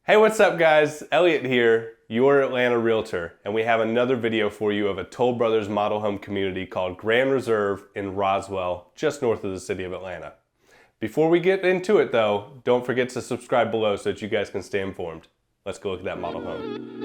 Hey, what's up guys? Elliot here, your Atlanta Realtor, and we have another video for you of a Toll Brothers model home community called Grand Reserve in Roswell, just north of the city of Atlanta. Before we get into it though, don't forget to subscribe below so that you guys can stay informed. Let's go look at that model home.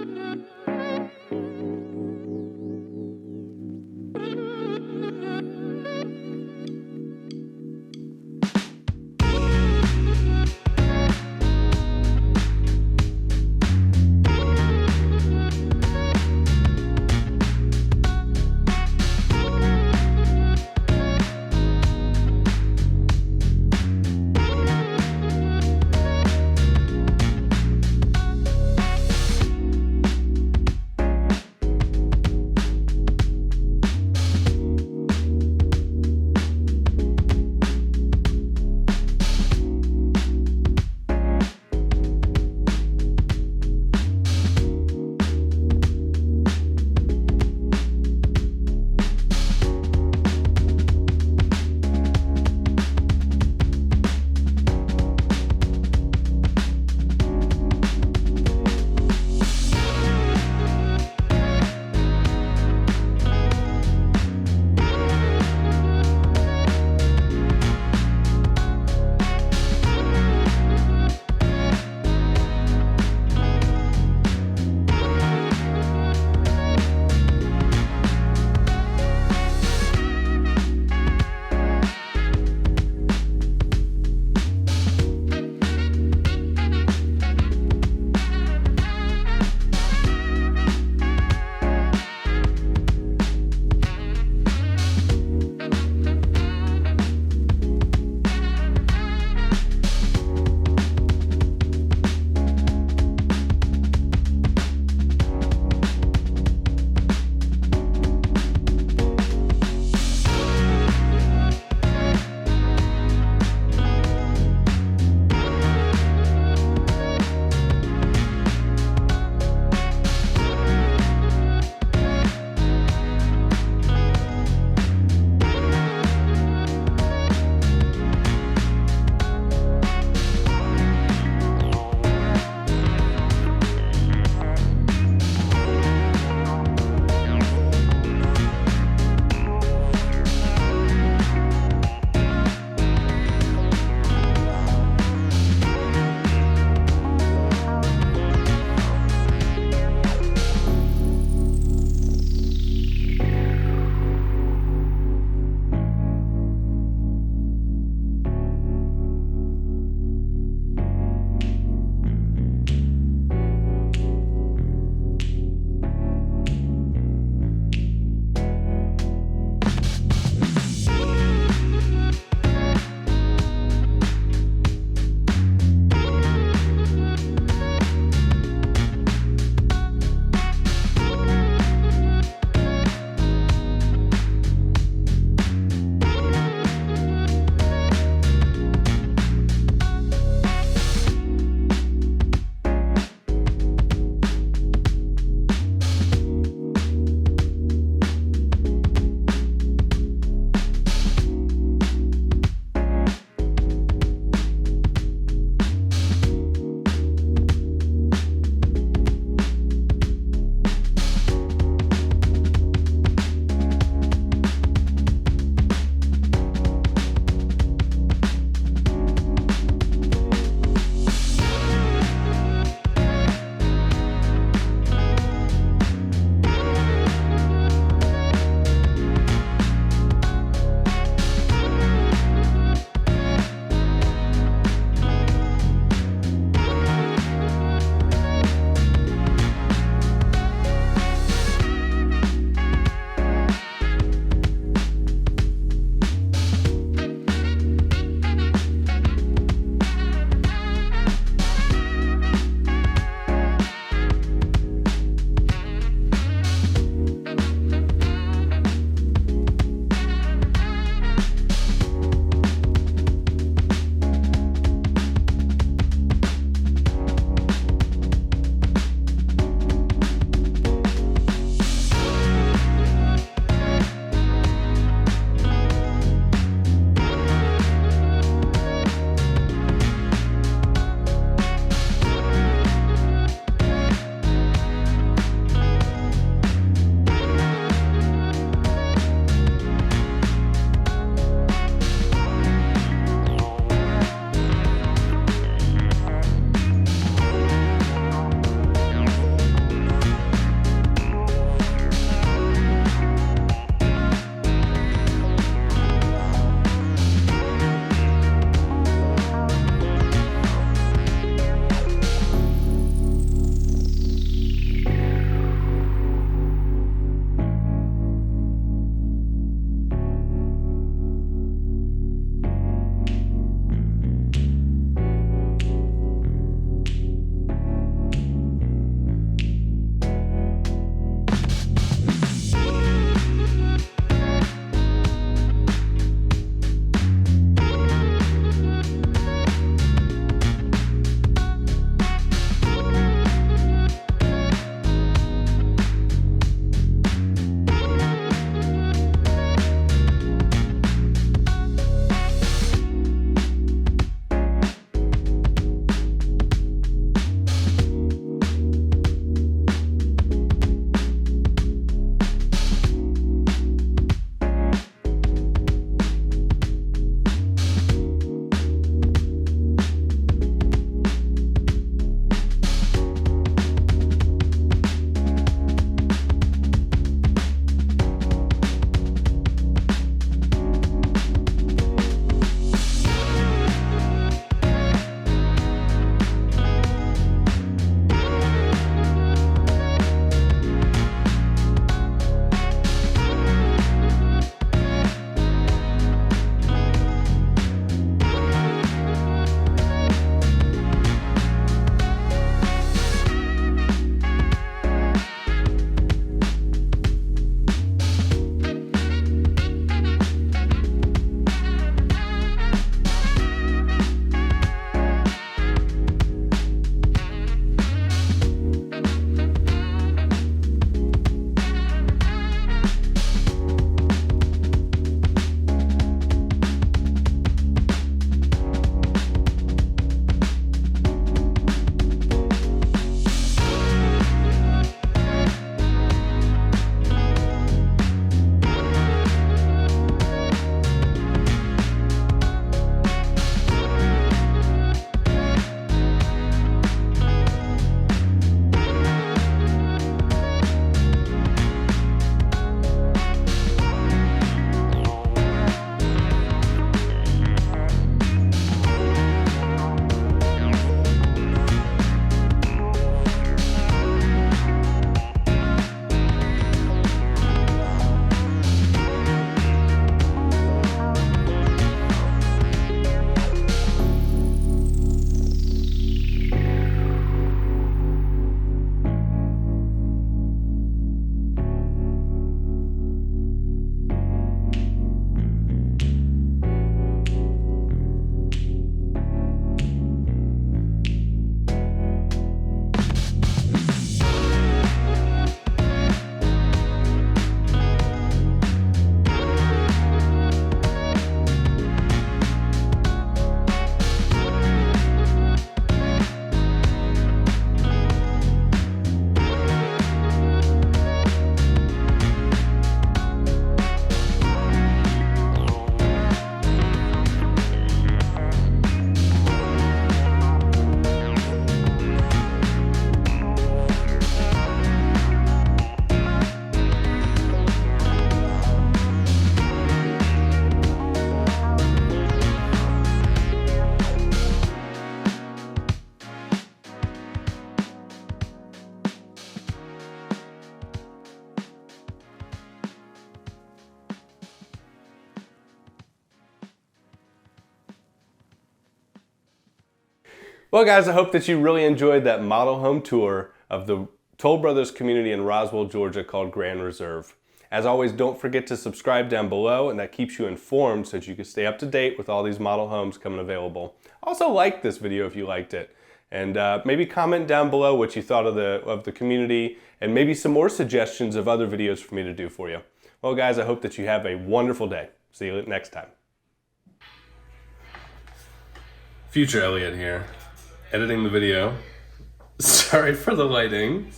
Well guys, I hope that you really enjoyed that model home tour of the Toll Brothers community in Roswell, Georgia called Grand Reserve. As always, don't forget to subscribe down below, and that keeps you informed so that you can stay up to date with all these model homes coming available. Also like this video if you liked it, and maybe comment down below what you thought of the community, and maybe some more suggestions of other videos for me to do for you. Well guys, I hope that you have a wonderful day. See you next time. Future Elliot here, editing the video. Sorry for the lighting.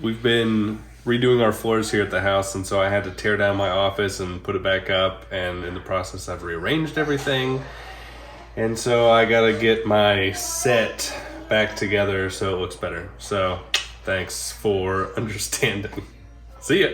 We've been redoing our floors here at the house, and so I had to tear down my office and put it back up, and in the process I've rearranged everything. And so I gotta get my set back together so it looks better. So thanks for understanding. See ya.